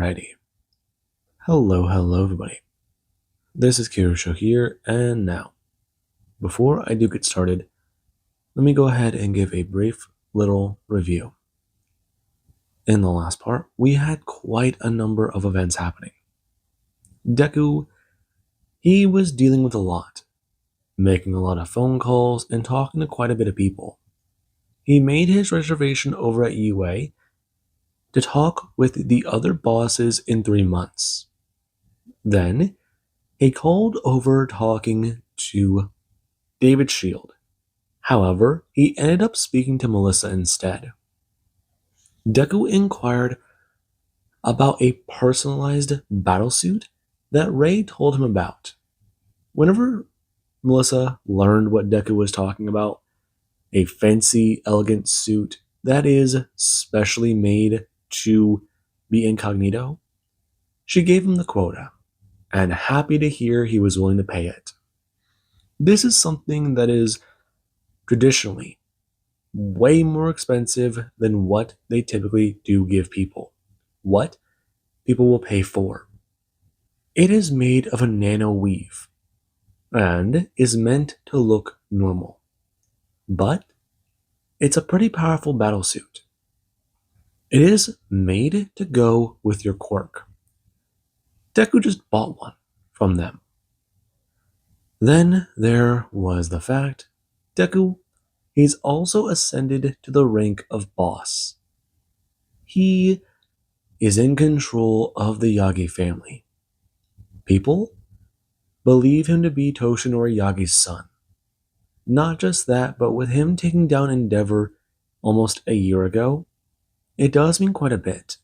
Alrighty. Hello everybody. This is Kirusho here, and now, before I do get started, let me go ahead and give a brief little review. In the last part, we had quite a number of events happening. Deku, he was dealing with a lot, making a lot of phone calls and talking to quite a bit of people. He made his reservation over at UA to talk with the other bosses in 3 months. Then, he called over talking to David Shield. However, he ended up speaking to Melissa instead. Deku inquired about a personalized battlesuit that Ray told him about. Whenever Melissa learned what Deku was talking about, a fancy, elegant suit that is specially made to be incognito, she gave him the quota, and happy to hear he was willing to pay it. This is something that is traditionally way more expensive than what they typically do give people, what people will pay for. It is made of a nano weave and is meant to look normal, but it's a pretty powerful battlesuit. It is made to go with your quirk. Deku just bought one from them. Then there was the fact Deku, he's also ascended to the rank of boss. He is in control of the Yagi family. People believe him to be Toshinori Yagi's son. Not just that, but with him taking down Endeavor almost a year ago, it does mean quite a bit.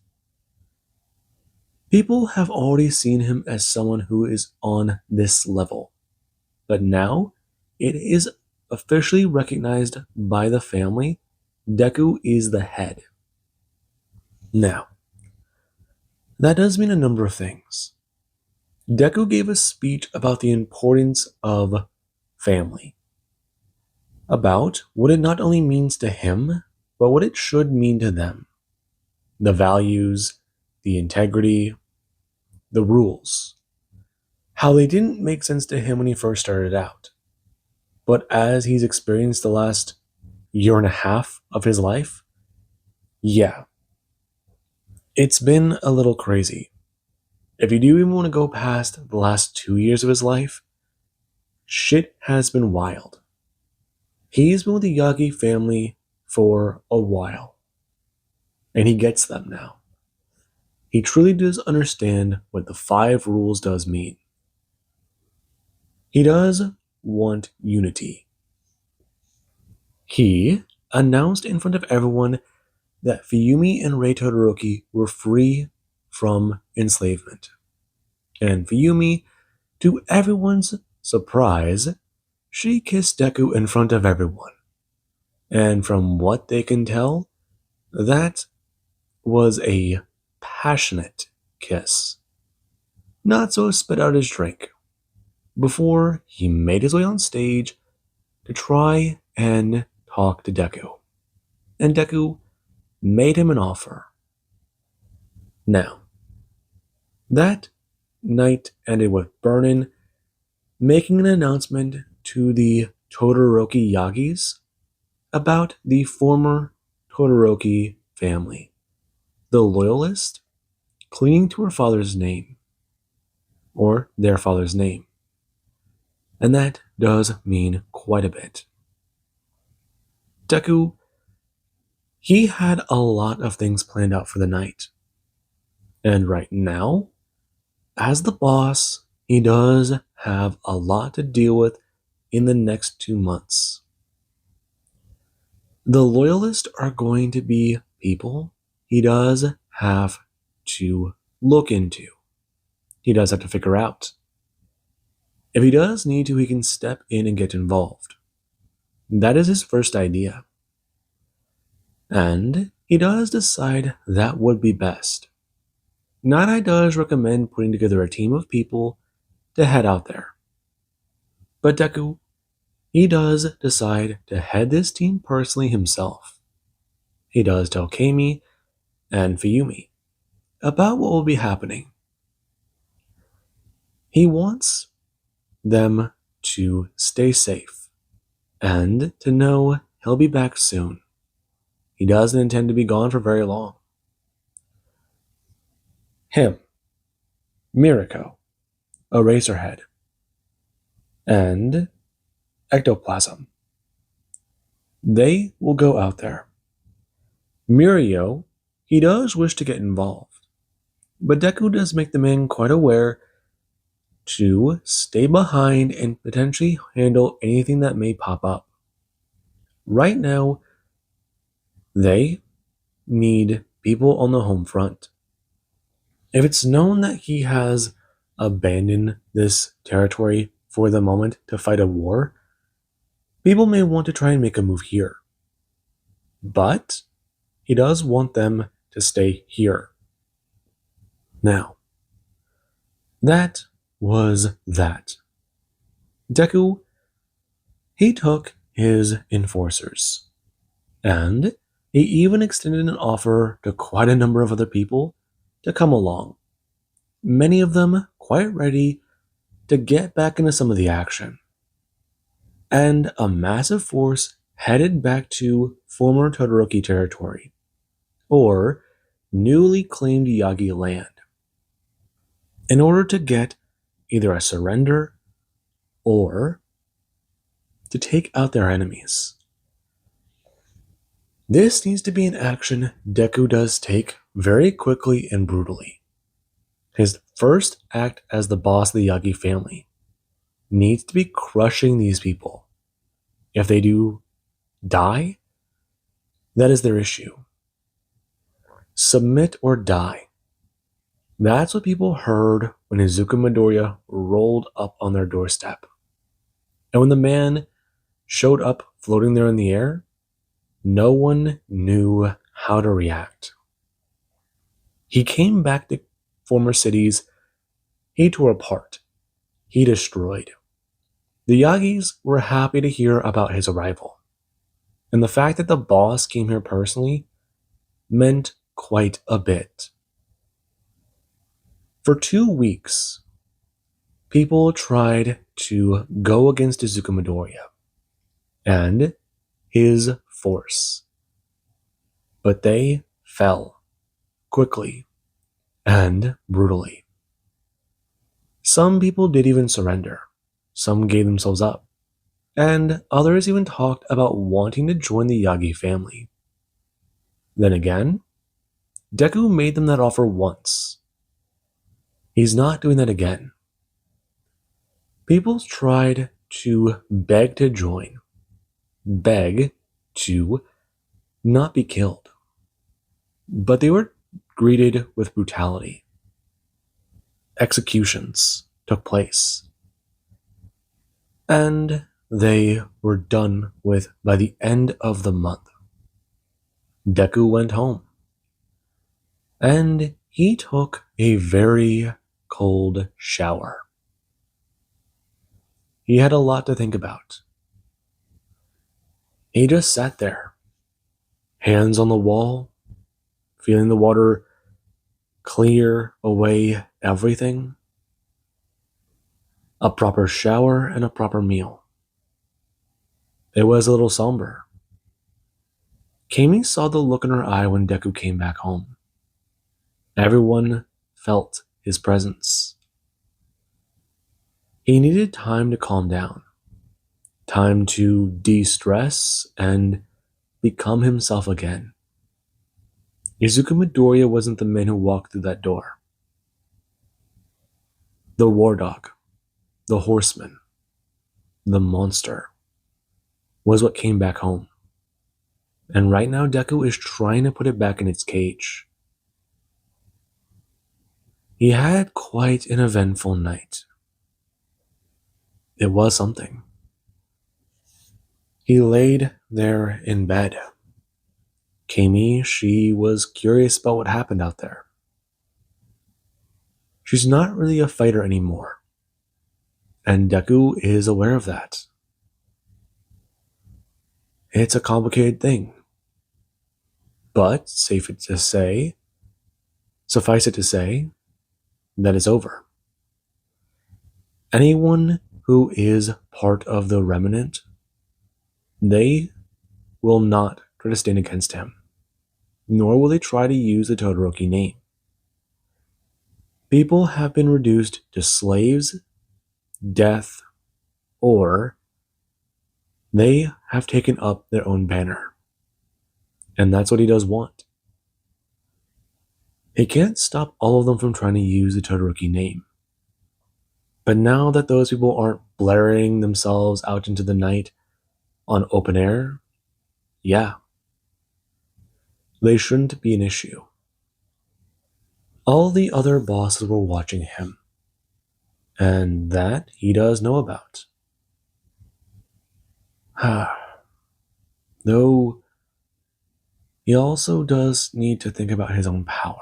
People have already seen him as someone who is on this level, but now it is officially recognized by the family. Deku is the head. Now, that does mean a number of things. Deku gave a speech about the importance of family, about what it not only means to him, but what it should mean to them. The values, the integrity, the rules. How they didn't make sense to him when he first started out. But as he's experienced the last year and a half of his life, yeah, it's been a little crazy. If you do even want to go past the last 2 years of his life, shit has been wild. He's been with the Yagi family for a while, and he gets them now. He truly does understand what the 5 rules does mean. He does want unity. He announced in front of everyone that Fuyumi and Rei Todoroki were free from enslavement. And Fuyumi, to everyone's surprise, she kissed Deku in front of everyone. And from what they can tell, that was a passionate kiss. Not so spit out his drink, before he made his way on stage to try and talk to Deku. And Deku made him an offer. Now, that night ended with Burnin making an announcement to the Todoroki Yagis about the former Todoroki family, the loyalist clinging to her father's name, or their father's name. And that does mean quite a bit. Deku, he had a lot of things planned out for the night. And right now, as the boss, he does have a lot to deal with in the next 2 months. The loyalists are going to be people he does have to look into. He does have to figure out. If he does need to, he can step in and get involved. That is his first idea. And he does decide that would be best. Nidai does recommend putting together a team of people to head out there. But Deku, he does decide to head this team personally himself. He does tell Kami and Fuyumi about what will be happening. He wants them to stay safe and to know he'll be back soon. He doesn't intend to be gone for very long. Him, Mirako, Eraserhead, and Ectoplasm. They will go out there. Mirio, he does wish to get involved, but Deku does make the man quite aware to stay behind and potentially handle anything that may pop up. Right now, they need people on the home front. If it's known that he has abandoned this territory for the moment to fight a war, people may want to try and make a move here. But he does want them to stay here. Now, that was that. Deku, he took his enforcers, and he even extended an offer to quite a number of other people to come along, many of them quite ready to get back into some of the action. And a massive force headed back to former Todoroki territory, or newly claimed Yagi land, in order to get either a surrender or to take out their enemies. This needs to be an action Deku does take very quickly and brutally. His first act as the boss of the Yagi family needs to be crushing these people. If they do die, that is their issue. Submit or die. That's what people heard when Izuku Midoriya rolled up on their doorstep. And when the man showed up floating there in the air, no one knew how to react. He came back to former cities he tore apart. He destroyed. The Yagis were happy to hear about his arrival. And the fact that the boss came here personally meant quite a bit. For 2 weeks, people tried to go against Izuku Midoriya and his force. But they fell quickly and brutally. Some people did even surrender. Some gave themselves up. And others even talked about wanting to join the Yagi family. Then again, Deku made them that offer once. He's not doing that again. People tried to beg to join, beg to not be killed, but they were greeted with brutality. Executions took place, and they were done with by the end of the month. Deku went home, and he took a very cold shower. He had a lot to think about. He just sat there, hands on the wall, feeling the water clear away everything. A proper shower and a proper meal. It was a little somber. Kami saw the look in her eye when Deku came back home. Everyone felt his presence. He needed time to calm down, time to de-stress and become himself again. Izuku Midoriya wasn't the man who walked through that door. The war dog, the horseman, the monster was what came back home. And right now Deku is trying to put it back in its cage. He had quite an eventful night. It was something. He laid there in bed. Kami, she was curious about what happened out there. She's not really a fighter anymore, and Deku is aware of that. It's a complicated thing, but safe to say, Suffice it to say that it's over. Anyone who is part of the remnant, they will not try to stand against him, nor will they try to use the Todoroki name. People have been reduced to slaves, death, or they have taken up their own banner. And that's what he does want. It can't stop all of them from trying to use the Todoroki name. But now that those people aren't blaring themselves out into the night on open air, yeah, they shouldn't be an issue. All the other bosses were watching him, and that he does know about. Though he also does need to think about his own power.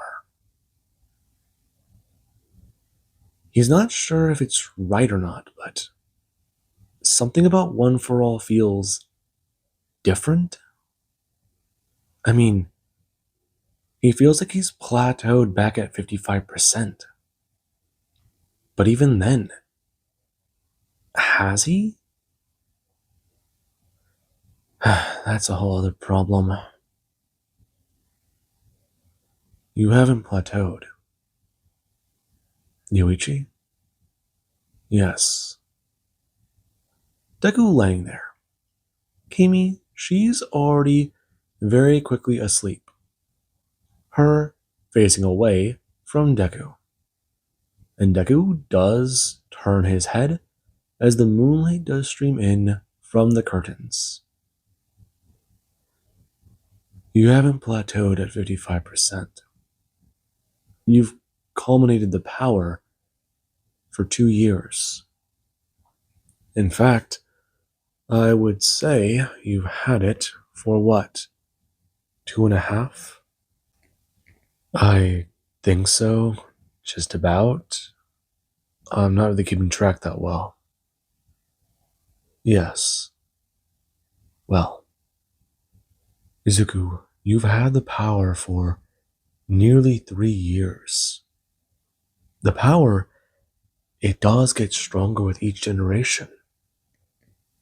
He's not sure if it's right or not, but something about One for All feels different. I mean, he feels like he's plateaued back at 55%. But even then, has he? That's a whole other problem. You haven't plateaued. Yuichi? Yes. Deku laying there. Kimi, she's already very quickly asleep. Her facing away from Deku. And Deku does turn his head as the moonlight does stream in from the curtains. You haven't plateaued at 55%. You've culminated the power for 2 years. In fact, I would say you've had it for what? 2.5? I think so. Just about. I'm not really keeping track that well. Yes. Well, Izuku, you've had the power for nearly 3 years. The power, it does get stronger with each generation.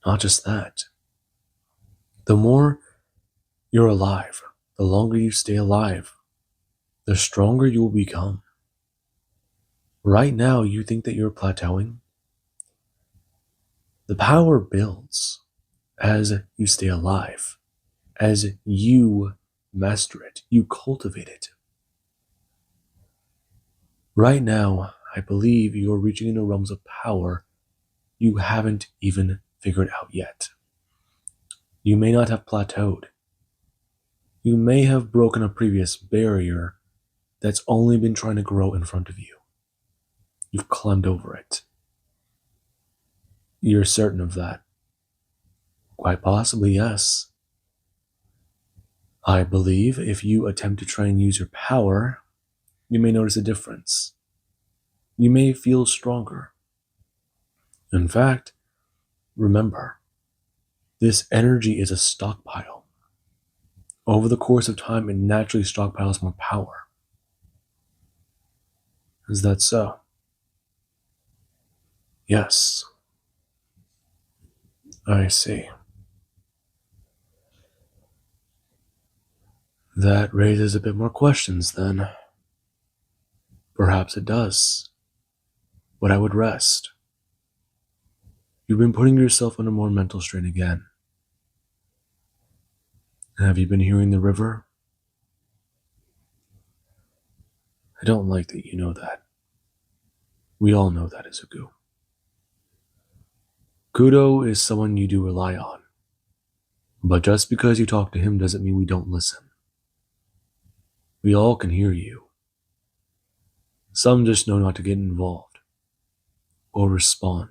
Not just that. The more you're alive, the longer you stay alive, the stronger you will become. Right now, you think that you're plateauing? The power builds as you stay alive, as you master it, you cultivate it. Right now, I believe you're reaching into realms of power you haven't even figured out yet. You may not have plateaued. You may have broken a previous barrier that's only been trying to grow in front of you. You've climbed over it. You're certain of that? Quite possibly, yes. I believe if you attempt to try and use your power, you may notice a difference. You may feel stronger. In fact, remember, this energy is a stockpile. Over the course of time, it naturally stockpiles more power. Is that so? Yes. I see. That raises a bit more questions then. Perhaps it does. But I would rest. You've been putting yourself under more mental strain again. Have you been hearing the river? I don't like that you know that. We all know that, Izuku. Kudo is someone you do rely on. But just because you talk to him doesn't mean we don't listen. We all can hear you. Some just know not to get involved. Or respond.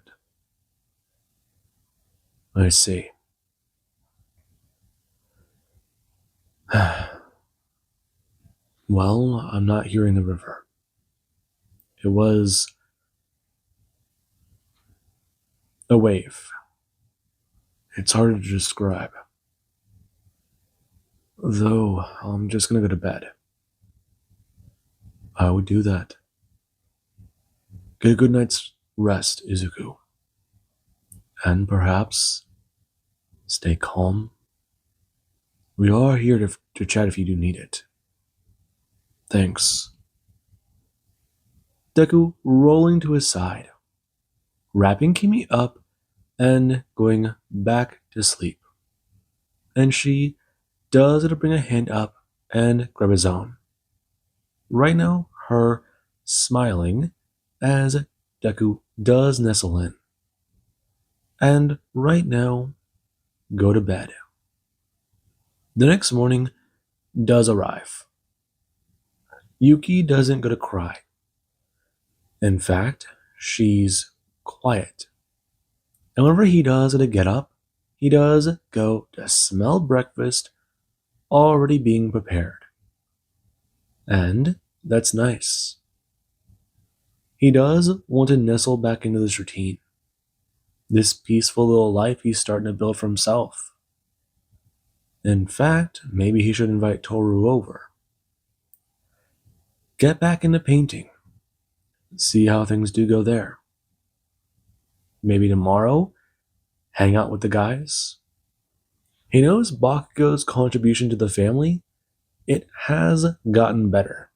I see. Well, I'm not hearing the river. It was a wave. It's hard to describe. Though, I'm just gonna go to bed. I would do that. Get a good night's rest, Izuku. And perhaps stay calm. We are here to chat if you do need it. Thanks. Deku rolling to his side, wrapping Kimi up and going back to sleep. And she does it to bring a hand up and grab his own. Right now, her smiling as Deku does nestle in. And right now, go to bed. The next morning does arrive. Yuki doesn't go to cry. In fact, she's quiet. And whenever he does to get up, he does go to smell breakfast already being prepared. And that's nice. He does want to nestle back into this routine. This peaceful little life he's starting to build for himself. In fact, maybe he should invite Toru over. Get back into painting. See how things do go there. Maybe tomorrow, hang out with the guys. He knows Bakugo's contribution to the family, it has gotten better,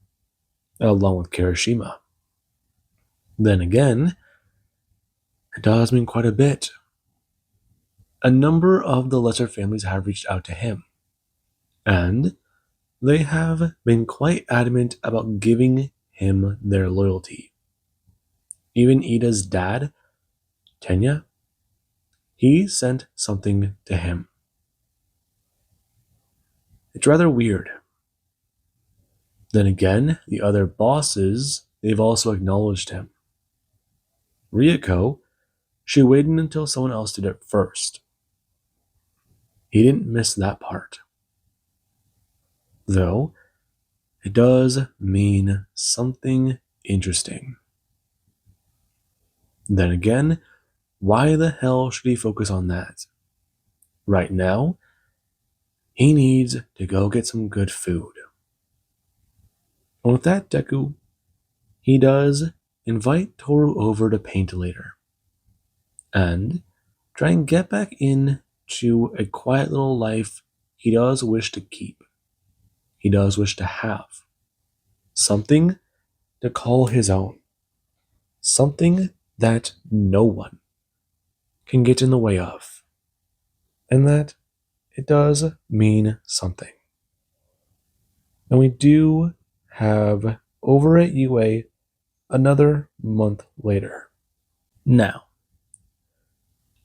along with Kirishima. Then again, it does mean quite a bit. A number of the lesser families have reached out to him, and they have been quite adamant about giving him their loyalty. Even Ida's dad, Tenya, he sent something to him. It's rather weird. Then again, the other bosses, they've also acknowledged him. Ryuko, she waited until someone else did it first. He didn't miss that part. Though, it does mean something interesting. Then again, why the hell should he focus on that? Right now, he needs to go get some good food. And with that, Deku, he does invite Toru over to paint later. And try and get back into a quiet little life he does wish to keep. He does wish to have. Something to call his own. Something that no one can get in the way of. And that it does mean something. And we do have over at UA another month later. Now,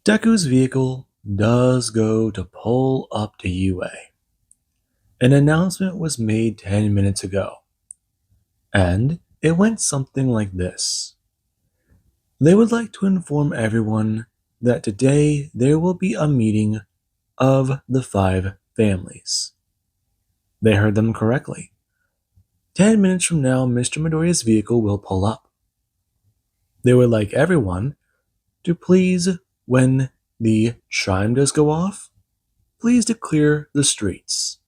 Deku's vehicle does go to pull up to UA. An announcement was made 10 minutes ago, and it went something like this. They would like to inform everyone that today there will be a meeting of the 5 families. They heard them correctly. 10 minutes from now, Mr. Midoriya's vehicle will pull up. They would like everyone to please, when the chime does go off, please to clear the streets.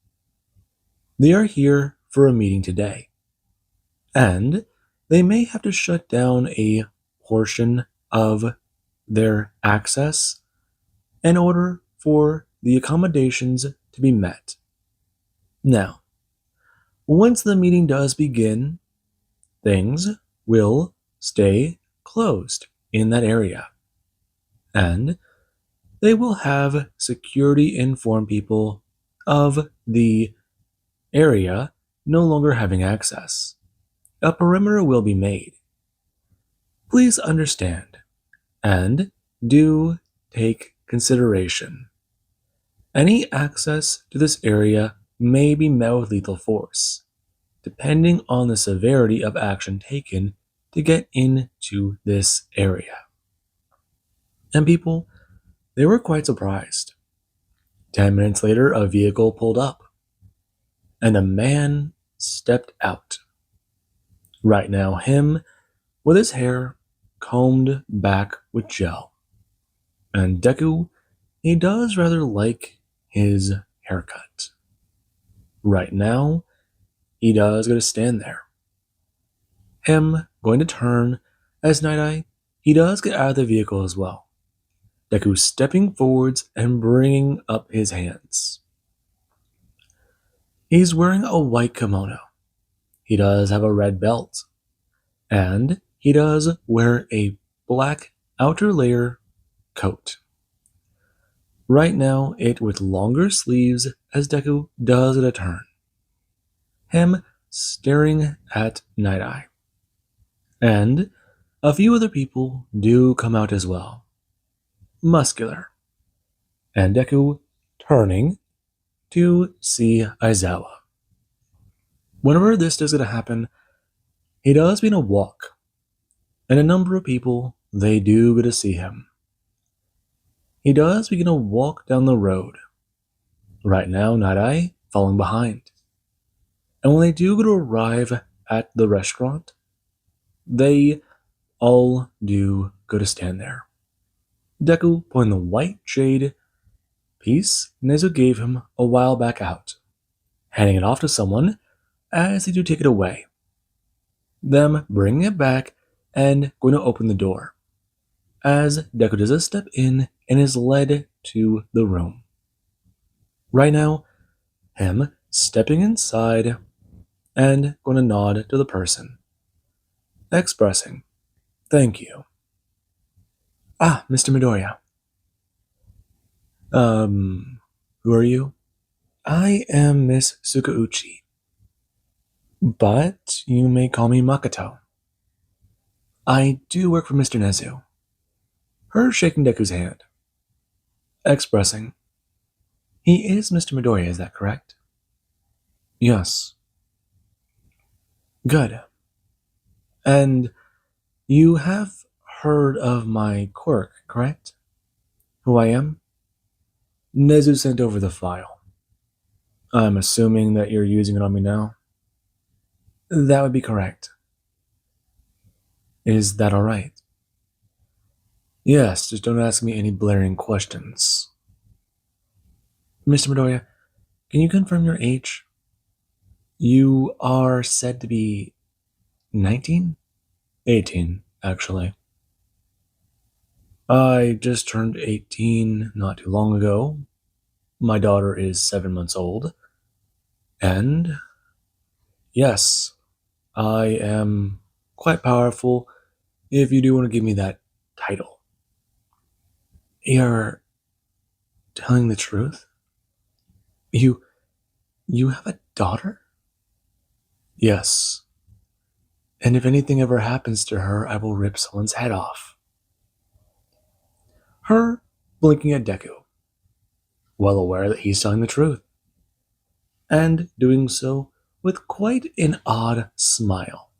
They are here for a meeting today, and they may have to shut down a portion of their access in order for the accommodations to be met. Now, once the meeting does begin, things will stay closed in that area, and they will have security inform people of the area no longer having access. A perimeter will be made. Please understand and do take consideration. Any access to this area may be met with lethal force, depending on the severity of action taken to get into this area. And people, they were quite surprised. 10 minutes later, a vehicle pulled up, and a man stepped out. Right now, him with his hair combed back with gel. And Deku, he does rather like his haircut. Right now, he does go to stand there. Him going to turn as Night Eye, he does get out of the vehicle as well. Deku stepping forwards and bringing up his hands. He's wearing a white kimono. He does have a red belt. And he does wear a black outer layer coat. Right now, it with longer sleeves as Deku does at a turn. Him staring at Night Eye. And a few other people do come out as well. Muscular. And Deku turning to see Aizawa. Whenever this does going to happen, he does begin a walk. And a number of people, they do get to see him. He does begin to walk down the road. Right now, Night Eye following behind. And when they do go to arrive at the restaurant, they all do go to stand there. Deku pulling the white jade piece Nezu gave him a while back out, handing it off to someone as they do take it away. Them bringing it back and going to open the door, as Deku does a step in and is led to the room. Right now, him stepping inside and going to nod to the person, expressing, "Thank you." "Ah, Mr. Midoriya." Who are you?" "I am Miss Sukauchi, but you may call me Makoto. I do work for Mr. Nezu." Her shaking Deku's hand, expressing, "He is Mr. Midoriya, is that correct?" "Yes." "Good. And you have heard of my quirk, correct? Who I am?" Nezu sent over the file. "I'm assuming that you're using it on me now?" "That would be correct." "Is that alright?" "Yes, just don't ask me any blaring questions." "Mr. Midoriya, can you confirm your age?" "You are said to be 19? 18, actually. I just turned 18 not too long ago. My daughter is 7 months old. And yes, I am quite powerful if you do want to give me that title." "You're telling the truth? You have a daughter?" "Yes. And if anything ever happens to her, I will rip someone's head off." Her blinking at Deku, well aware that he's telling the truth, and doing so with quite an odd smile.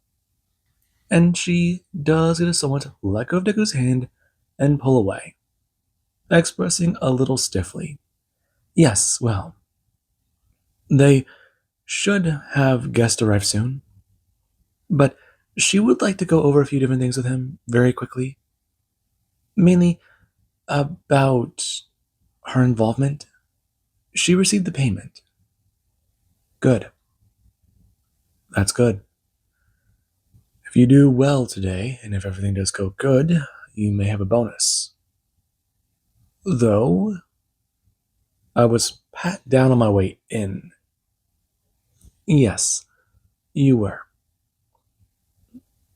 And she does get a somewhat let go of Deku's hand and pull away, expressing a little stiffly, "Yes, well, they should have guests arrive soon, but she would like to go over a few different things with him very quickly, mainly about her involvement. She received the payment." "Good. That's good. If you do well today, and if everything does go good, you may have a bonus. Though, I was pat down on my way in." "Yes, you were.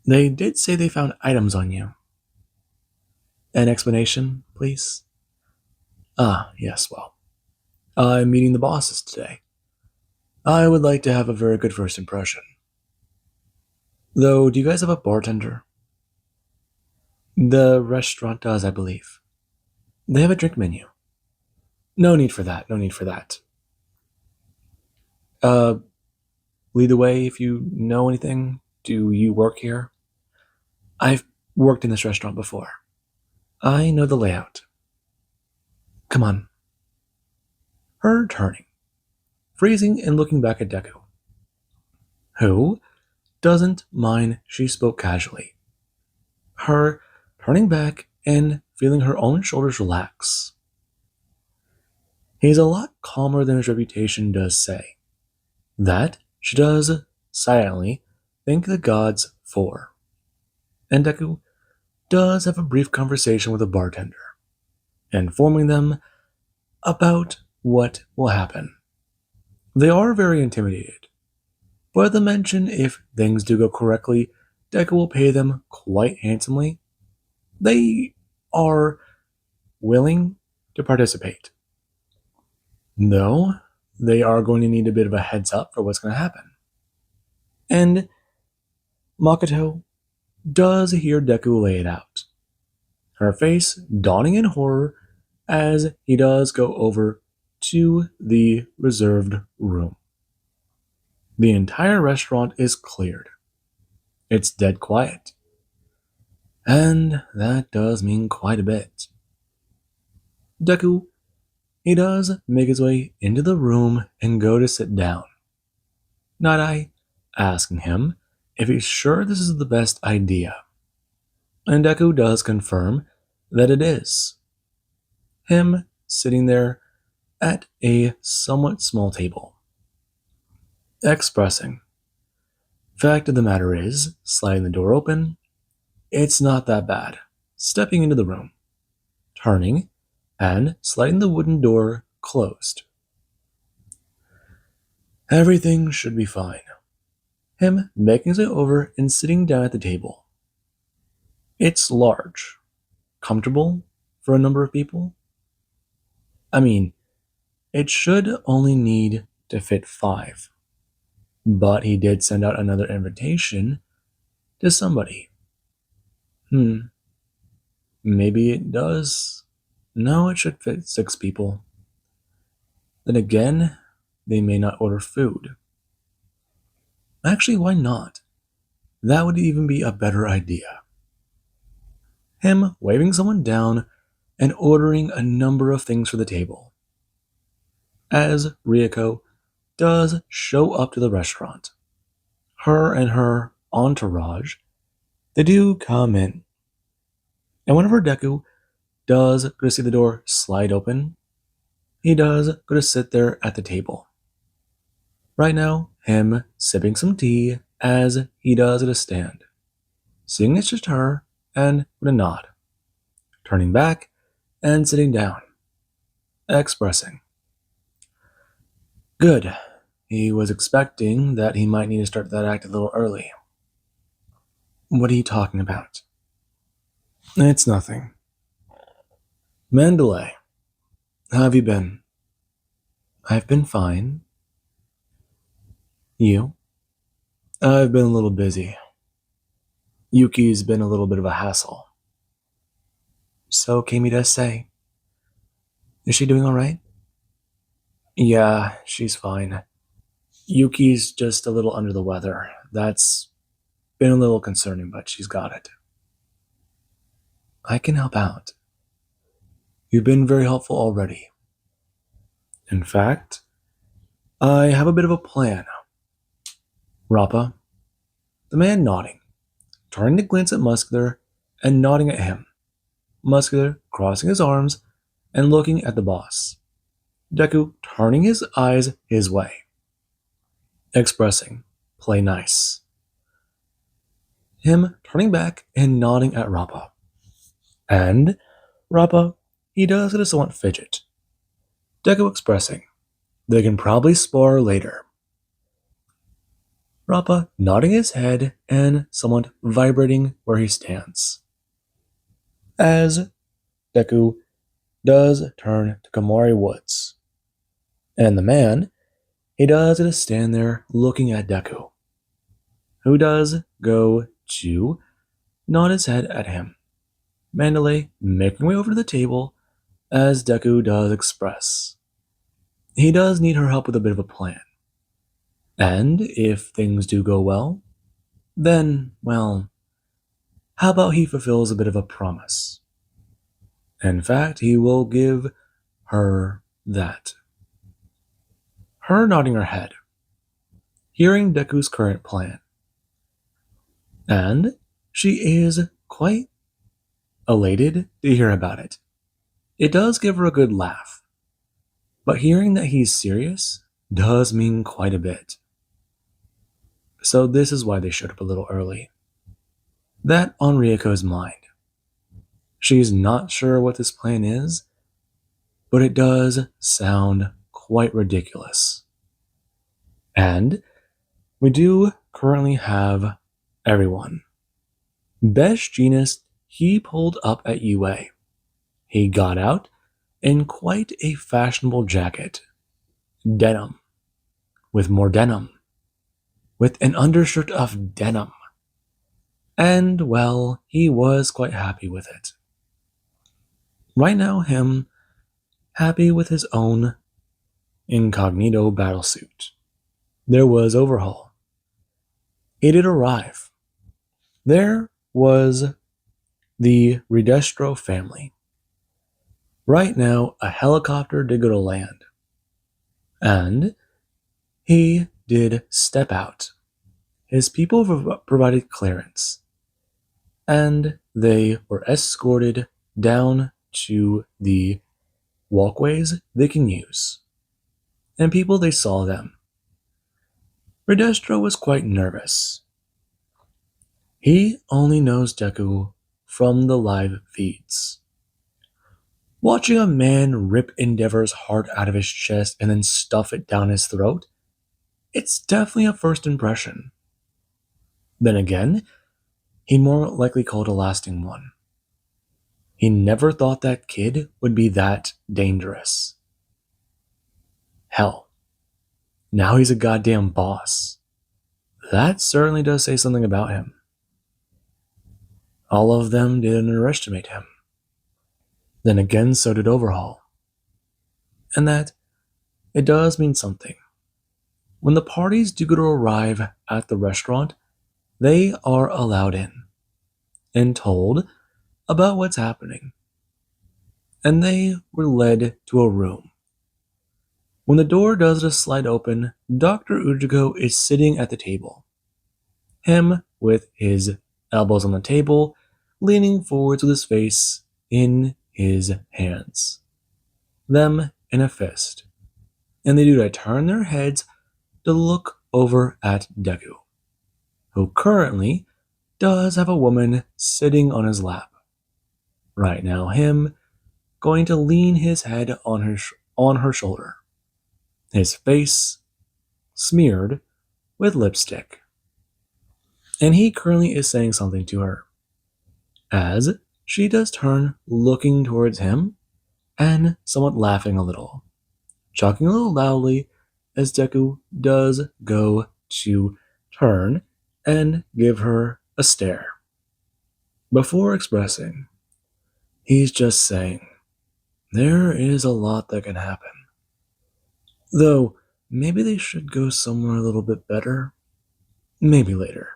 They did say they found items on you." "An explanation, please?" "Ah, yes, well, I'm meeting the bosses today. I would like to have a very good first impression. Though, do you guys have a bartender?" "The restaurant does, I believe. They have a drink menu." No need for that, no need for that. Uh, Lead the way if you know anything. Do you work here?" "I've worked in this restaurant before. I know the layout." "Come on." Her turning, freezing and looking back at Deku, who doesn't mind she spoke casually. Her turning back and feeling her own shoulders relax. He's a lot calmer than his reputation does say. That she does silently thank the gods 4. And Deku does have a brief conversation with the bartender, informing them about what will happen. They are very intimidated, but the mention if things do go correctly, Deku will pay them quite handsomely. They are willing to participate. Though, they are going to need a bit of a heads up for what's going to happen. And Makoto does hear Deku lay it out, her face dawning in horror as he does go over to the reserved room. The entire restaurant is cleared. It's dead quiet. And that does mean quite a bit. Deku, he does make his way into the room and go to sit down. Nadai asking him if he's sure this is the best idea. And Deku does confirm that it is. Him sitting there at a somewhat small table, expressing. Fact of the matter is, sliding the door open, it's not that bad. Stepping into the room, turning, and sliding the wooden door closed. Everything should be fine. Him making his way over and sitting down at the table. It's large, comfortable for a number of people. I mean, it should only need to fit 5. But he did send out another invitation to somebody. Maybe it does. No, it should fit 6 people. Then again, they may not order food. Actually, why not? That would even be a better idea. Him waving someone down and ordering a number of things for the table. As Ryuko does show up to the restaurant. Her and her entourage, they do come in. And whenever Deku does go to see the door slide open, he does go to sit there at the table. Right now, him sipping some tea as he does at a stand. Seeing it's just her and with a nod. Turning back and sitting down. Expressing. Good. He was expecting that he might need to start that act a little early. What are you talking about? It's nothing. Mandalay, how have you been? I've been fine. You? I've been a little busy. Yuki's been a little bit of a hassle. So Kimi does say. Is she doing alright? Yeah, she's fine. Yuki's just a little under the weather. That's been a little concerning, but she's got it. I can help out. You've been very helpful already. In fact, I have a bit of a plan. Rappa, the man nodding, turning to glance at Muscular and nodding at him. Muscular crossing his arms and looking at the boss. Deku turning his eyes his way. Expressing, play nice. Him turning back and nodding at Rappa. And Rappa, he does get a somewhat fidget. Deku expressing, they can probably spar later. Rappa nodding his head and somewhat vibrating where he stands. As Deku does turn to Kamari Woods. And the man, he does just stand there looking at Deku, who does go to nod his head at him. Mandalay making way over to the table as Deku does express. He does need her help with a bit of a plan. And if things do go well, then, well, how about he fulfills a bit of a promise? In fact, he will give her that. Her nodding her head, hearing Deku's current plan. And she is quite elated to hear about it. It does give her a good laugh. But hearing that he's serious does mean quite a bit. So this is why they showed up a little early. that on Rieko's mind. She's not sure what this plan is, but it does sound quite ridiculous. And we do currently have everyone. Besh Genus, he pulled up at UA. He got out in quite a fashionable jacket. Denim. With more denim. With an undershirt of denim. And, well, he was quite happy with it. Right now, him happy with his own incognito battlesuit. There was Overhaul. He did arrive. There was the Redestro family. Right now, a helicopter did go to land. And he did step out. His people provided clearance. And they were escorted down to the walkways they can use. And people, they saw them. Redestro was quite nervous. He only knows Deku from the live feeds. Watching a man rip Endeavor's heart out of his chest and then stuff it down his throat, it's definitely a first impression. Then again, he more likely called a lasting one. He never thought that kid would be that dangerous. Hell, now he's a goddamn boss. That certainly does say something about him. All of them didn't underestimate him. Then again, so did Overhaul. And that, it does mean something. When the parties do go to arrive at the restaurant, they are allowed in and told about what's happening. And they were led to a room. When the door does just slide open, Dr. Ujiko is sitting at the table. Him with his elbows on the table, leaning forwards with his face in his hands. Them in a fist. And they do turn their heads to look over at Deku, who currently does have a woman sitting on his lap. Right now, him going to lean his head on her shoulder. His face smeared with lipstick. And he currently is saying something to her, as she does turn looking towards him and somewhat laughing a little, chuckling a little loudly as Deku does go to turn and give her a stare. Before expressing, he's just saying, there is a lot that can happen. Though, maybe they should go somewhere a little bit better. Maybe later.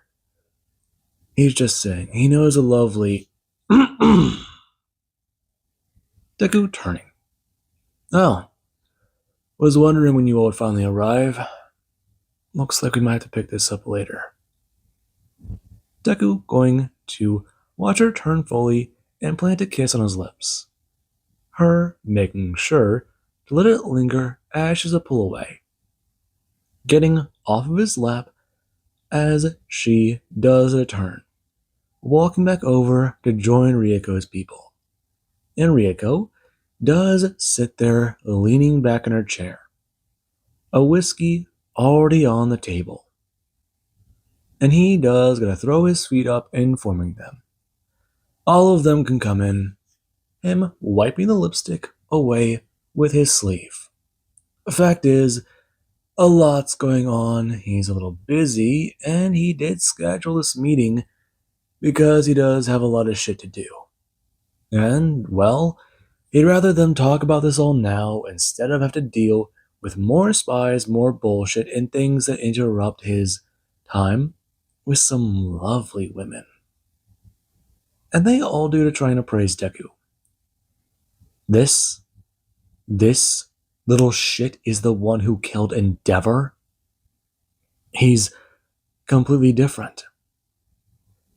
He's just saying, he knows a lovely... Deku turning. Oh, was wondering when you all would finally arrive. Looks like we might have to pick this up later. Deku going to watch her turn fully and plant a kiss on his lips. Her making sure to let it linger as she's a pull away. Getting off of his lap as she does a turn. Walking back over to join Rieko's people. And Rieko does sit there leaning back in her chair. A whiskey already on the table. And he does gonna throw his feet up, informing them. All of them can come in. Him wiping the lipstick away with his sleeve. The fact is, a lot's going on, he's a little busy, and he did schedule this meeting because he does have a lot of shit to do. And, well, he'd rather them talk about this all now instead of have to deal with more spies, more bullshit, and things that interrupt his time with some lovely women. And they all do to try and appraise Deku. This little shit is the one who killed Endeavor? He's completely different.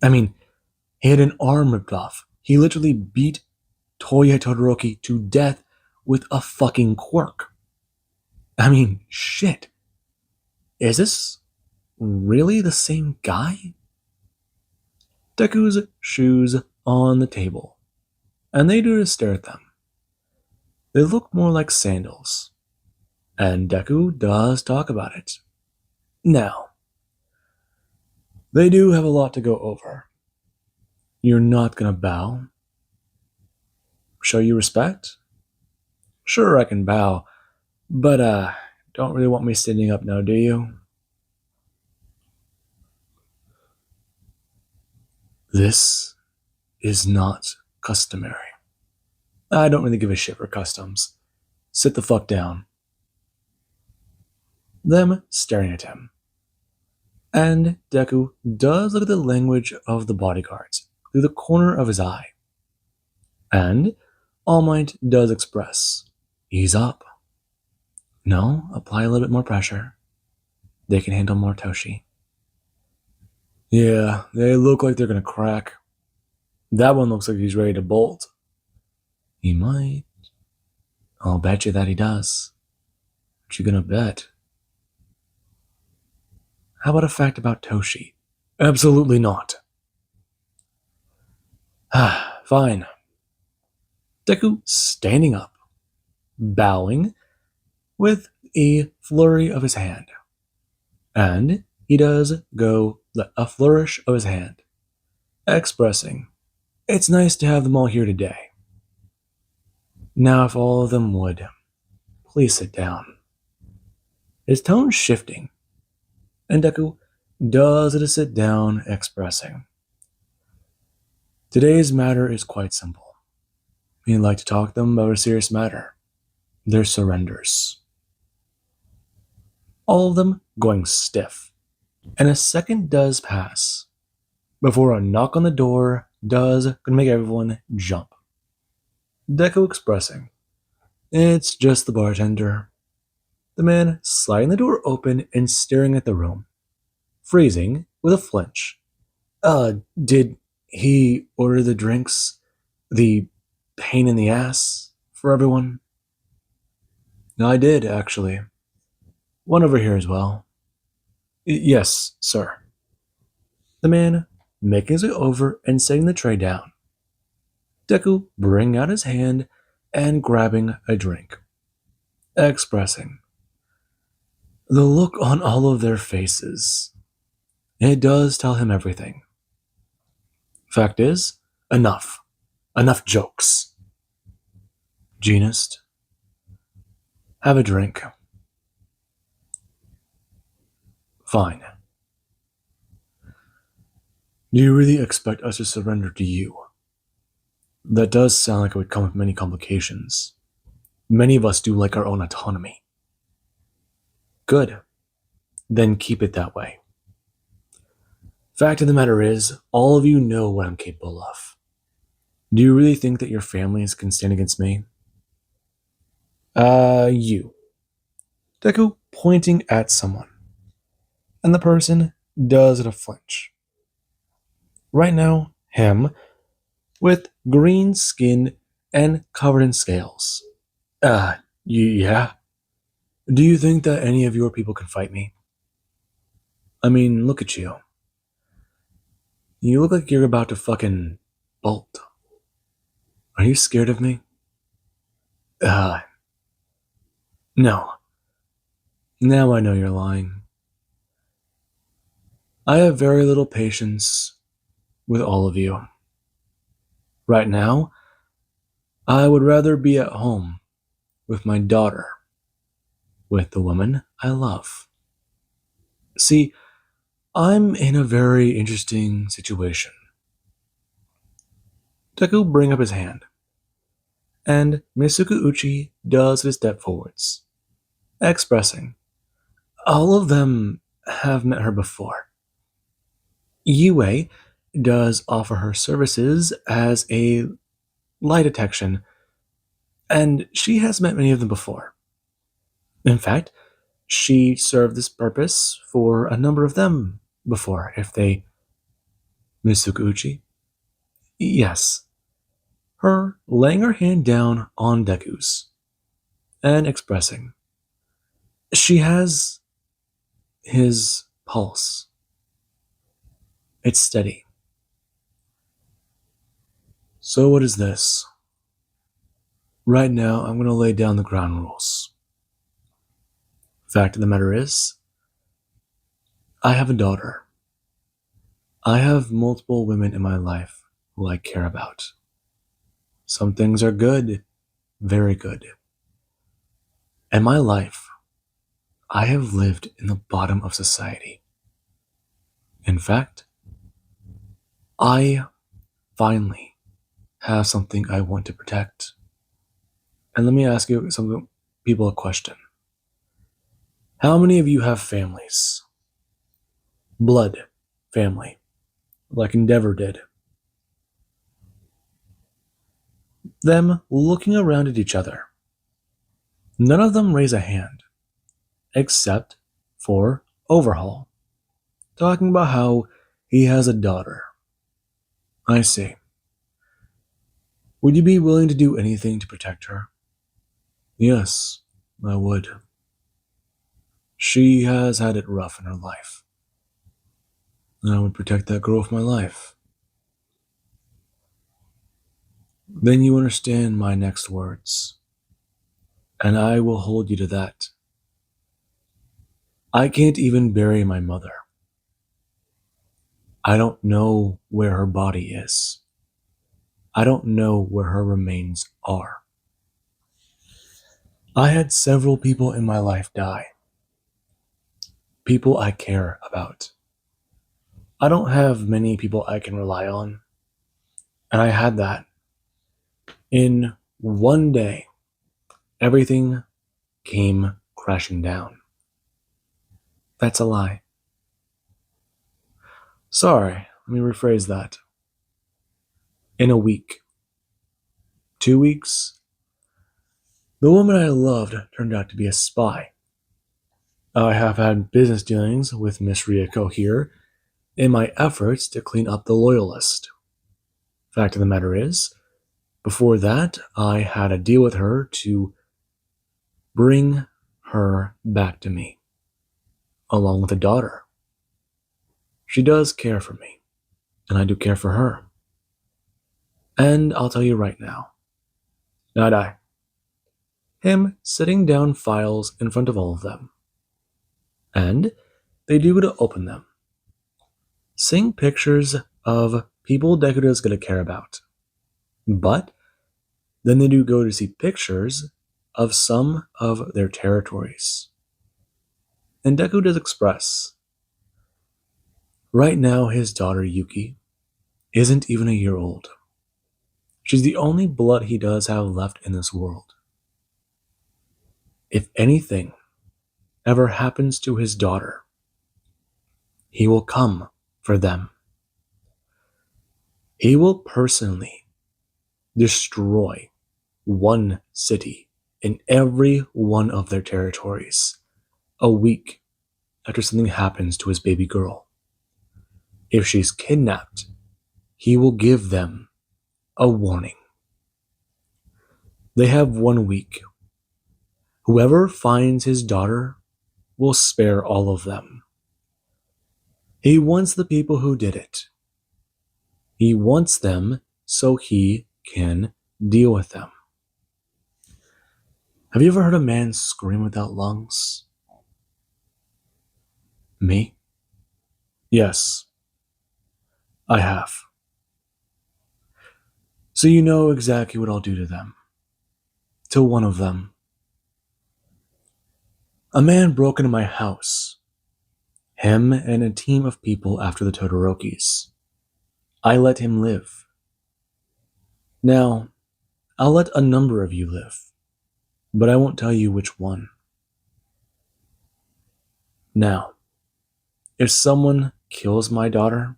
I mean, he had an arm ripped off. He literally beat Toya Todoroki to death with a fucking quirk. I mean, shit. Is this really the same guy? Deku's shoes on the table, and they do stare at them. They look more like sandals, and Deku does talk about it. Now, they do have a lot to go over. You're not gonna bow? Show you respect? Sure, I can bow, but don't really want me standing up now, do you? This is not customary. I don't really give a shit for customs. Sit the fuck down. Them staring at him. And Deku does look at the language of the bodyguards through the corner of his eye. And All Might does express, ease up. No, apply a little bit more pressure. They can handle more Toshi. Yeah, they look like they're gonna crack. That one looks like he's ready to bolt. He might. I'll bet you that he does. What you gonna bet? How about a fact about Toshi? Absolutely not. Fine. Deku standing up, bowing, with a flurry of his hand. And he does go a flourish of his hand, expressing, it's nice to have them all here today. Now, if all of them would, please sit down. His tone shifting, and Deku does it a sit down, expressing, today's matter is quite simple. He'd like to talk to them about a serious matter, their surrenders. All of them going stiff, and a second does pass before a knock on the door does make everyone jump. Deku expressing, it's just the bartender. The man sliding the door open and staring at the room, freezing with a flinch. Did he order the drinks? The pain in the ass for everyone? I did, actually. One over here as well. Yes, sir. The man making his way over and setting the tray down. Deku bringing out his hand and grabbing a drink, expressing the look on all of their faces. It does tell him everything. Fact is, enough. Enough jokes. Genist, have a drink. Fine. Do you really expect us to surrender to you? That does sound like it would come with many complications. Many of us do like our own autonomy. Good. Then keep it that way. Fact of the matter is, all of you know what I'm capable of. Do you really think that your families can stand against me? You. Deku pointing at someone. And the person does it a flinch. Right now, him, with green skin and covered in scales. Yeah? Do you think that any of your people can fight me? I mean, look at you. You look like you're about to fucking bolt. Are you scared of me? No. Now I know you're lying. I have very little patience with all of you. Right now, I would rather be at home with my daughter, with the woman I love. See, I'm in a very interesting situation. Deku bring up his hand, and Misuku Uchi does his step forwards, expressing, all of them have met her before. Yue does offer her services as a lie detection, and she has met many of them before. In fact, she served this purpose for a number of them before, if they... Misuku Uchi? Yes. Her laying her hand down on Deku's, and expressing, she has his pulse. It's steady. So, what is this? Right now, I'm going to lay down the ground rules. Fact of the matter is, I have a daughter. I have multiple women in my life who I care about. Some things are good, very good. In my life, I have lived in the bottom of society. In fact, I finally have something I want to protect. And let me ask you some people a question. How many of you have families? Blood family, like Endeavor did. Them looking around at each other. None of them raise a hand, except for Overhaul, talking about how he has a daughter. I see. Would you be willing to do anything to protect her? Yes, I would. She has had it rough in her life. And I would protect that girl with my life. Then you understand my next words. And I will hold you to that. I can't even bury my mother. I don't know where her body is. I don't know where her remains are. I had several people in my life die. People I care about. I don't have many people I can rely on. And I had that. In one day, everything came crashing down. That's a lie. Sorry, let me rephrase that. In a week, 2 weeks, the woman I loved turned out to be a spy. I have had business dealings with Miss Ryoko here in my efforts to clean up the loyalist. Fact of the matter is, before that, I had a deal with her to bring her back to me, along with a daughter. She does care for me, and I do care for her. And I'll tell you right now, not I. Him sitting down files in front of all of them. And they do go to open them. Seeing pictures of people Deku is going to care about. But then they do go to see pictures of some of their territories. And Deku does express. Right now, his daughter Yuki isn't even a year old. She's the only blood he does have left in this world. If anything ever happens to his daughter, he will come for them. He will personally destroy one city in every one of their territories a week after something happens to his baby girl. If she's kidnapped, he will give them a warning. They have 1 week. Whoever finds his daughter will spare all of them. He wants the people who did it. He wants them so he can deal with them. Have you ever heard a man scream without lungs? Me? Yes, I have. So you know exactly what I'll do to them. To one of them. A man broke into my house. Him and a team of people after the Todorokis. I let him live. Now, I'll let a number of you live, but I won't tell you which one. Now, if someone kills my daughter,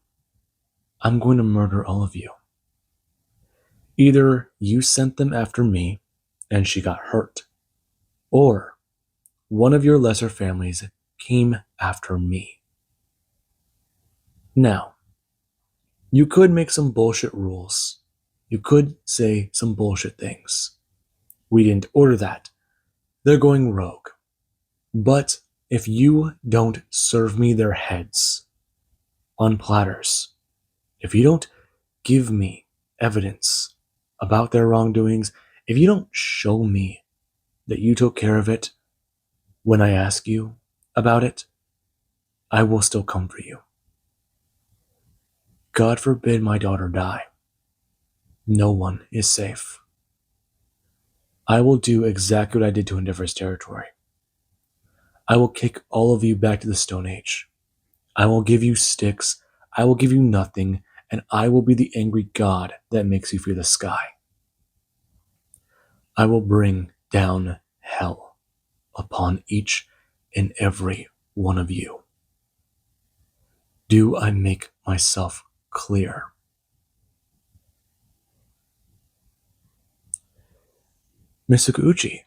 I'm going to murder all of you. Either you sent them after me and she got hurt, or one of your lesser families came after me. Now, you could make some bullshit rules. You could say some bullshit things. We didn't order that. They're going rogue. But if you don't serve me their heads on platters, if you don't give me evidence about their wrongdoings, if you don't show me that you took care of it when I ask you about it, I will still come for you. God forbid my daughter die. No one is safe. I will do exactly what I did to Endeavor's territory. I will kick all of you back to the Stone Age. I will give you sticks, I will give you nothing, and I will be the angry God that makes you fear the sky. I will bring down hell upon each and every one of you. Do I make myself clear? Miss Uchi,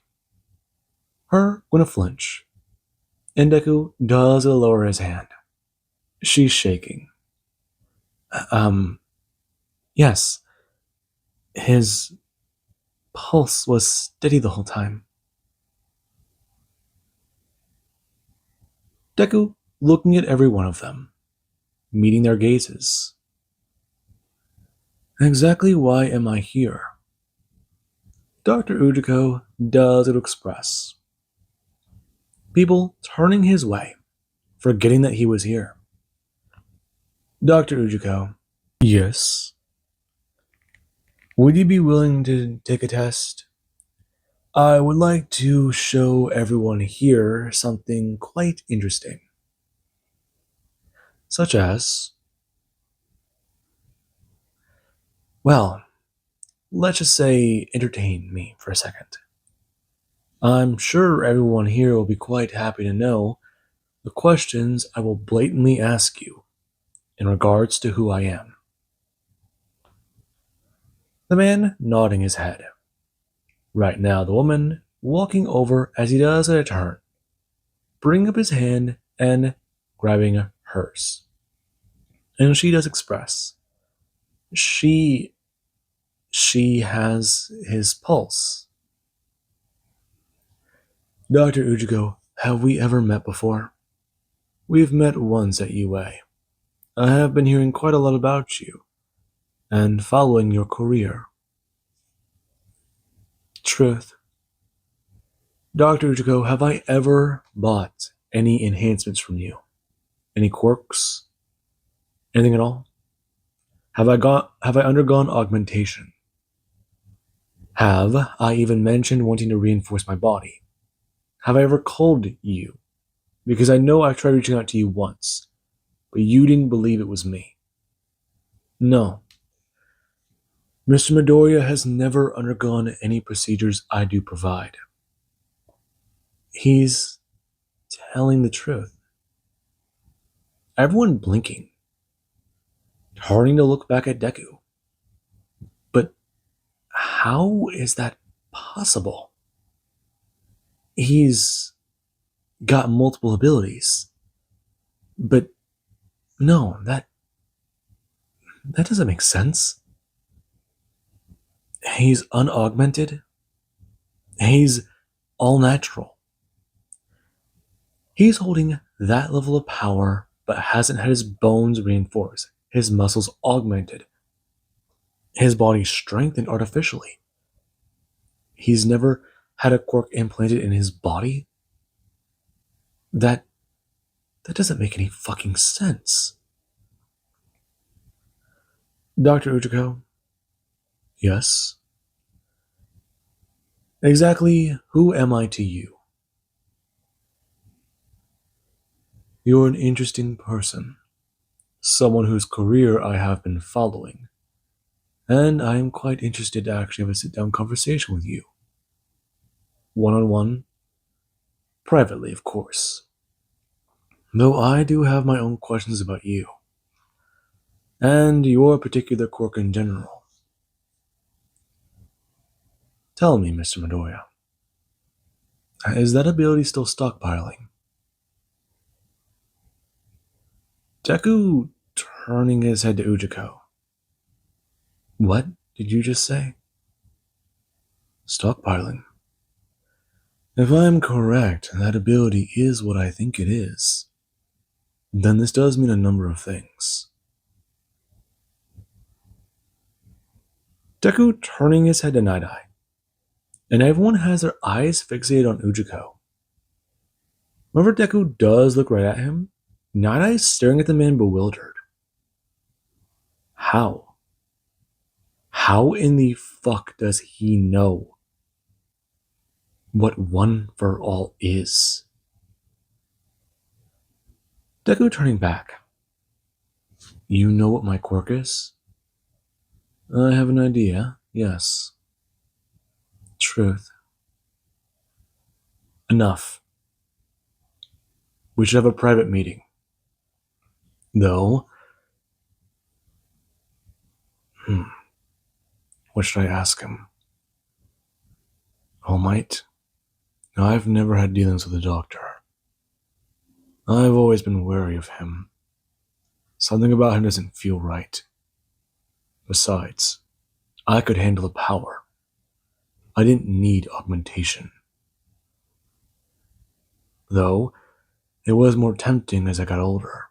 her gonna flinch, and Deku does lower his hand. She's shaking. Um, yes, his pulse was steady the whole time. Deku looking at every one of them, meeting their gazes. Exactly why am I here? Dr. Ujiko does it express. People turning his way, forgetting that he was here. Dr. Ujiko. Yes. Would you be willing to take a test? I would like to show everyone here something quite interesting. Such as, well, let's just say entertain me for a second. I'm sure everyone here will be quite happy to know the questions I will blatantly ask you in regards to who I am. The man nodding his head. Right now, the woman walking over as he does at a turn, bringing up his hand and grabbing hers. And she does express. She has his pulse. Dr. Ujiko, have we ever met before? We've met once at UA. I have been hearing quite a lot about you and following your career. Truth. Dr. Ujiko, have I ever bought any enhancements from you? Any quirks? Anything at all? Have I undergone augmentation? Have I even mentioned wanting to reinforce my body? Have I ever called you? Because I know I've tried reaching out to you once, but you didn't believe it was me. No. Mr. Midoriya has never undergone any procedures I do provide. He's telling the truth. Everyone blinking, turning to look back at Deku. But how is that possible? He's got multiple abilities. But no, that doesn't make sense. He's unaugmented. He's all natural. He's holding that level of power, but hasn't had his bones reinforced, his muscles augmented, his body strengthened artificially. He's never had a quirk implanted in his body. That doesn't make any fucking sense. Dr. Ujiko? Yes? Exactly who am I to you? You're an interesting person. Someone whose career I have been following. And I am quite interested to actually have a sit-down conversation with you. One-on-one. Privately, of course. Though I do have my own questions about you. And your particular quirk in general. Tell me, Mr. Midoriya. Is that ability still stockpiling? Deku turning his head to Ujiko. What did you just say? Stockpiling. If I'm correct, that ability is what I think it is. Then this does mean a number of things. Deku turning his head to Night Eye, and everyone has their eyes fixated on Ujiko. Whenever Deku does look right at him, Night Eye is staring at the man bewildered. How? How in the fuck does he know what One for All is? Deku turning back. You know what my quirk is? I have an idea, yes. Truth. Enough. We should have a private meeting. Though, what should I ask him? All Might? I've never had dealings with the doctor. I've always been wary of him. Something about him doesn't feel right. Besides, I could handle the power. I didn't need augmentation. Though, it was more tempting as I got older.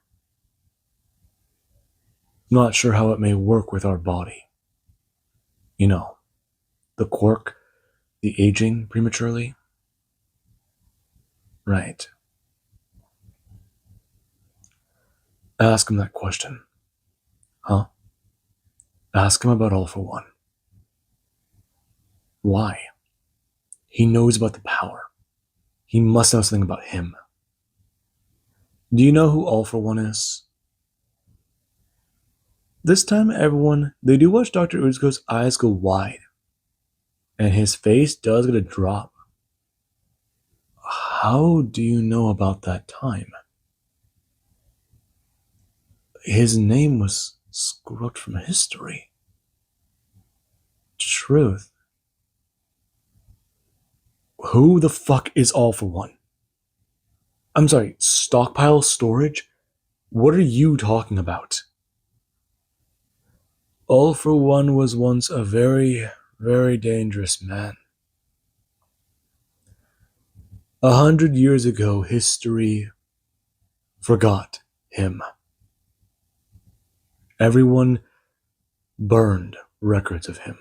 Not sure how it may work with our body. You know, the quirk, the aging prematurely. Right. Ask him that question. Huh? Ask him about All for One. Why? He knows about the power. He must know something about him. Do you know who All for One is? This time, everyone, they do watch Dr. Uzuko's eyes go wide, and his face does get a drop. How do you know about that time? His name was scrubbed from history. Truth. Who the fuck is All for One? I'm sorry, stockpile storage? What are you talking about? All for One was once a very, very dangerous man. 100 years ago, history forgot him. Everyone burned records of him.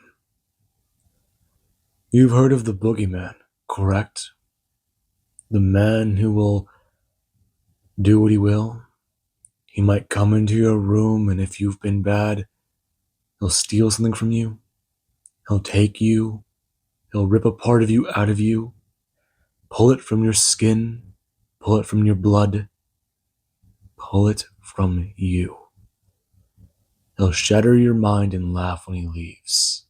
You've heard of the Boogeyman, correct? The man who will do what he will. He might come into your room, and if you've been bad, he'll steal something from you. He'll take you. He'll rip a part of you out of you. Pull it from your skin. Pull it from your blood. Pull it from you. He'll shatter your mind and laugh when he leaves.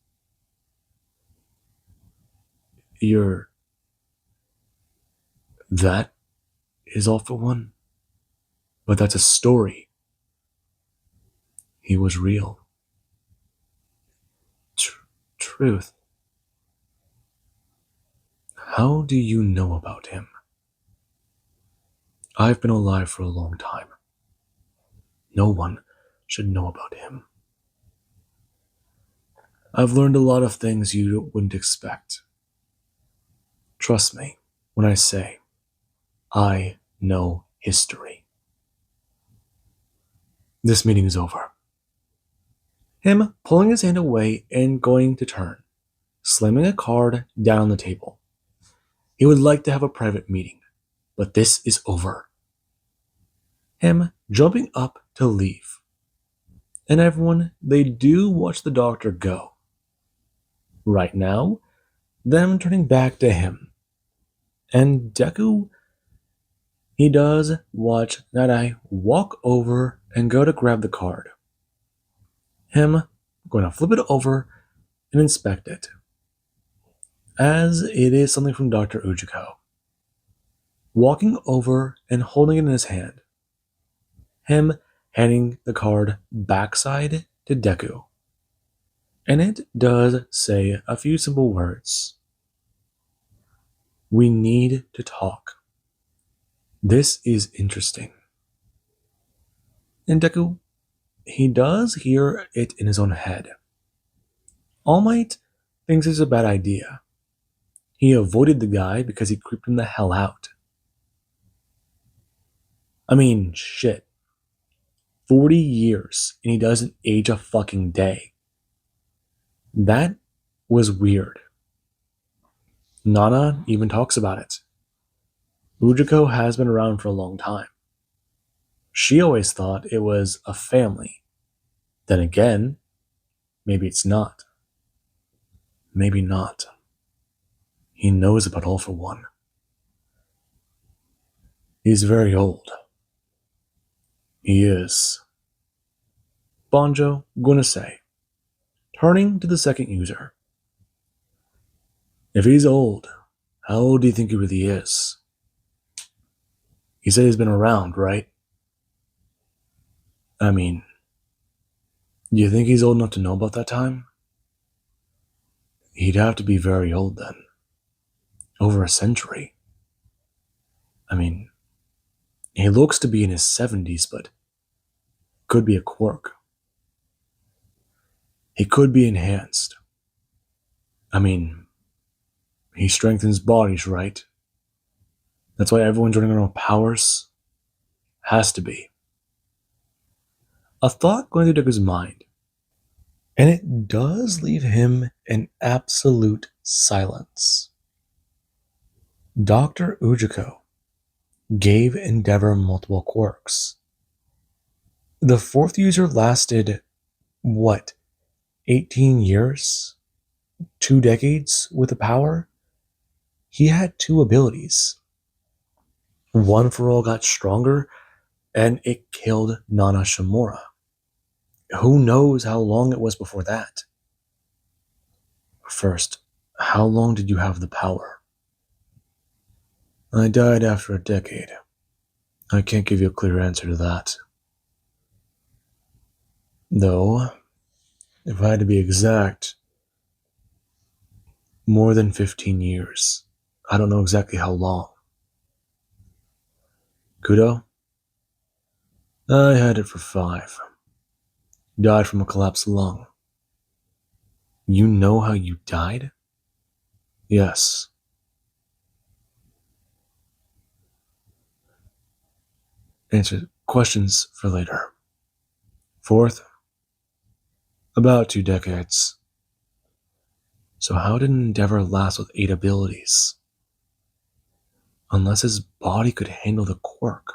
That is All for One. But that's a story. He was real. Truth. How do you know about him? I've been alive for a long time. No one should know about him. I've learned a lot of things you wouldn't expect. Trust me when I say I know history. This meeting is over. Him pulling his hand away and going to turn, slamming a card down on the table. He would like to have a private meeting, but this is over. Him jumping up to leave. And everyone, they do watch the doctor go. Right now, them turning back to him. And Deku, he does watch Night Eye walk over and go to grab the card. Him going to flip it over and inspect it, as it is something from Dr. Ujiko. Walking over and holding it in his hand. Him handing the card backside to Deku. And it does say a few simple words. We need to talk. This is interesting. And Deku, he does hear it in his own head. All Might thinks it's a bad idea. He avoided the guy because he creeped him the hell out. I mean, shit. 40 years and he doesn't age a fucking day. That was weird. Nana even talks about it. Ujiko has been around for a long time. She always thought it was a family. Then again, maybe it's not. Maybe not. He knows about All for One. He's very old. He is. Banjo gonna say, turning to the second user. If he's old, how old do you think he really is? He said he's been around, right? I mean, do you think he's old enough to know about that time? He'd have to be very old then. Over a century. I mean, he looks to be in his 70s, but could be a quirk. He could be enhanced. I mean, he strengthens bodies, right? That's why everyone's running around with powers. Has to be. A thought going through Deku's mind, and it does leave him in absolute silence. Dr. Ujiko gave Endeavor multiple quirks. The fourth user lasted, 18 years? 2 decades with the power? He had 2 abilities. One for All got stronger, and it killed Nana Shimura. Who knows how long it was before that? First, how long did you have the power? I died after a decade. I can't give you a clear answer to that. Though, if I had to be exact, more than 15 years. I don't know exactly how long. Kudo? I had it for 5. Died from a collapsed lung. You know how you died? Yes. Answer questions for later. Fourth, about 2 decades. So how did Endeavor last with 8 abilities? Unless his body could handle the quirk.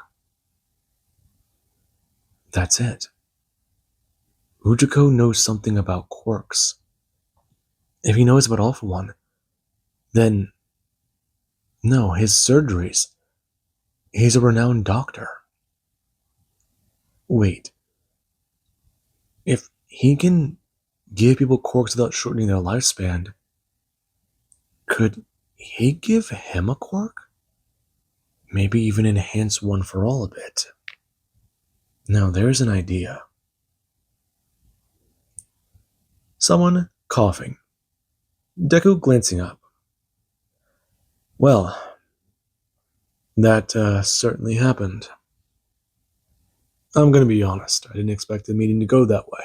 That's it. Ujiko knows something about quirks. If he knows about All for One, then no, his surgeries. He's a renowned doctor. Wait. If he can give people quirks without shortening their lifespan, could he give him a quirk? Maybe even enhance One for All a bit. Now there's an idea. Someone coughing. Deku glancing up. Well, that certainly happened. I'm gonna be honest, I didn't expect the meeting to go that way.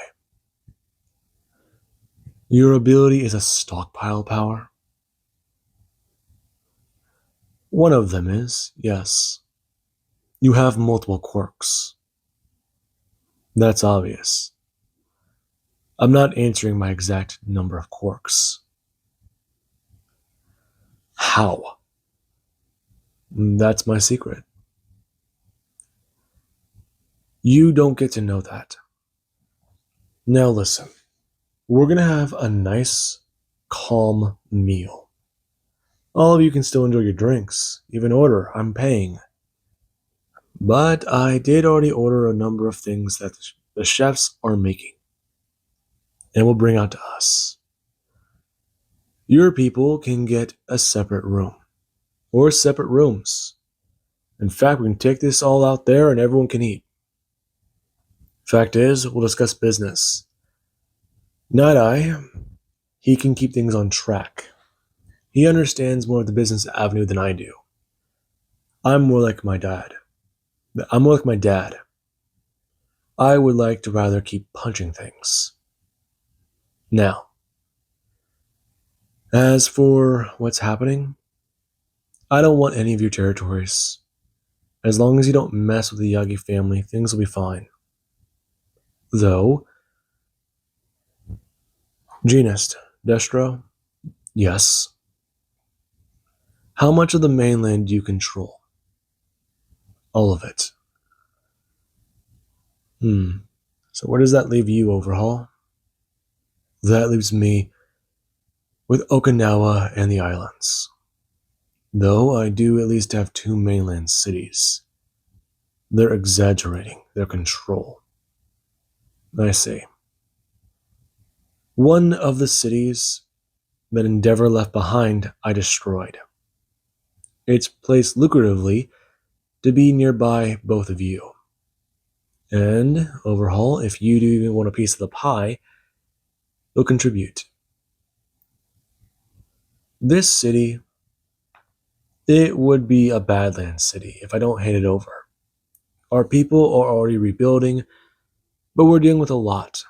Your ability is a stockpile power? One of them is, yes. You have multiple quirks. That's obvious. I'm not answering my exact number of quirks. How? That's my secret. You don't get to know that. Now listen, we're gonna have a nice, calm meal. All of you can still enjoy your drinks, even order, I'm paying. But I did already order a number of things that the chefs are making and will bring out to us. Your people can get a separate room or separate rooms. In fact, we can take this all out there and everyone can eat. Fact is, we'll discuss business. Night Eye, he can keep things on track. He understands more of the business avenue than I do. I'm more like my dad. I would like to rather keep punching things. Now, as for what's happening, I don't want any of your territories. As long as you don't mess with the Yagi family, things will be fine. Though, Genist, Destro? Yes. How much of the mainland do you control? All of it. So where does that leave you, Overhaul? That leaves me with Okinawa and the islands. Though I do at least have two mainland cities. They're exaggerating their control. I see. One of the cities that Endeavor left behind, I destroyed. It's placed lucratively to be nearby both of you. And, Overhaul, if you do even want a piece of the pie, you'll contribute. This city, it would be a Badlands city if I don't hand it over. Our people are already rebuilding, but we're dealing with a lot.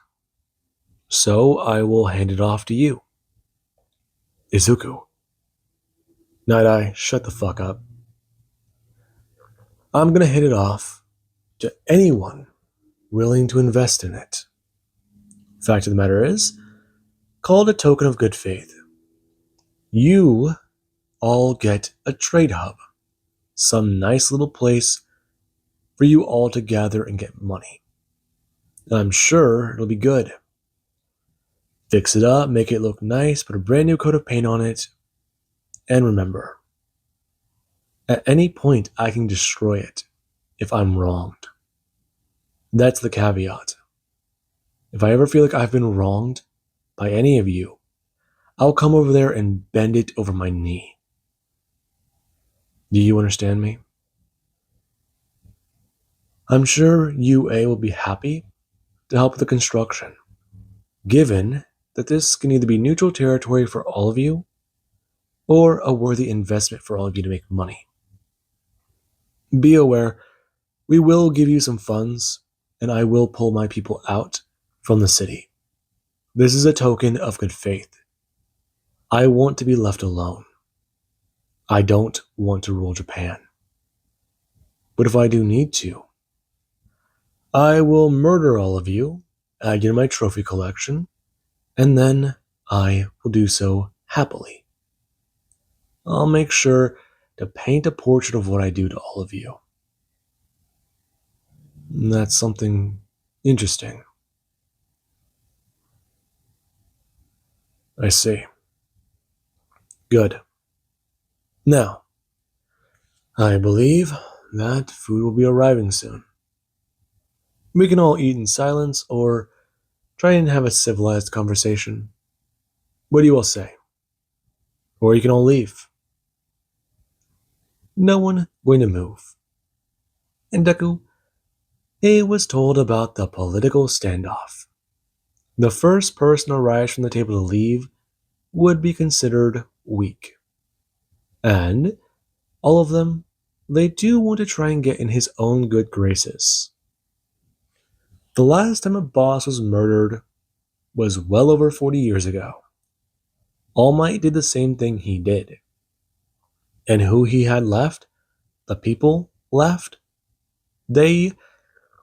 So I will hand it off to you. Izuku. Night-Eye, shut the fuck up. I'm gonna hand it off to anyone willing to invest in it. Fact of the matter is, call it a token of good faith. You all get a trade hub. Some nice little place for you all to gather and get money. I'm sure it'll be good. Fix it up, make it look nice, put a brand new coat of paint on it, and remember, at any point I can destroy it if I'm wronged. That's the caveat. If I ever feel like I've been wronged by any of you, I'll come over there and bend it over my knee. Do you understand me? I'm sure UA will be happy to help with the construction, given that this can either be neutral territory for all of you or a worthy investment for all of you to make money. Be aware, we will give you some funds, and I will pull my people out from the city. This is a token of good faith. I want to be left alone. I don't want to rule Japan. But if I do need to, I will murder all of you, add you to my trophy collection, and then I will do so happily. I'll make sure to paint a portrait of what I do to all of you. And that's something interesting. I see. Good. Now, I believe that food will be arriving soon. We can all eat in silence or try and have a civilized conversation. What do you all say? Or you can all leave. No one going to move. And Deku, he was told about the political standoff. The first person to rise from the table to leave would be considered weak. And all of them, they do want to try and get in his own good graces. The last time a boss was murdered was well over 40 years ago. All Might did the same thing he did. And who he had left, the people left, they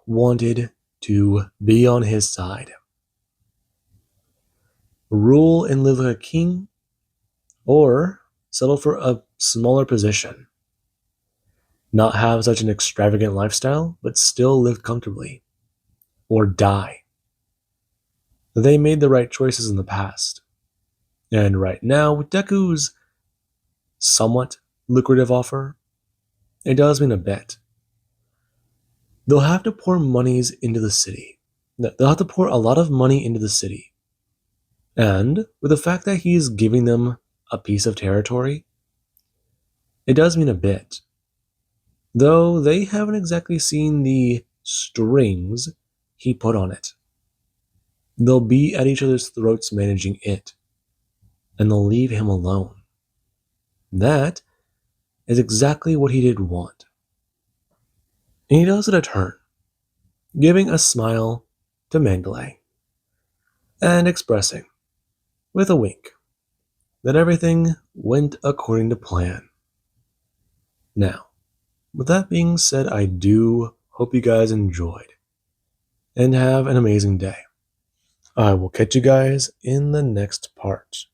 wanted to be on his side. Rule and live like a king, or settle for a smaller position. Not have such an extravagant lifestyle, but still live comfortably. Or die. They made the right choices in the past. And right now, with Deku's somewhat lucrative offer, it does mean a bit. They'll have to pour monies into the city. They'll have to pour a lot of money into the city. And with the fact that he's giving them a piece of territory, it does mean a bit. Though they haven't exactly seen the strings he put on it. They'll be at each other's throats managing it, and they'll leave him alone. That is exactly what he did want. And he does it a turn, giving a smile to Mandalay, and expressing, with a wink, that everything went according to plan. Now, with that being said, I do hope you guys enjoyed, and have an amazing day. I will catch you guys in the next part.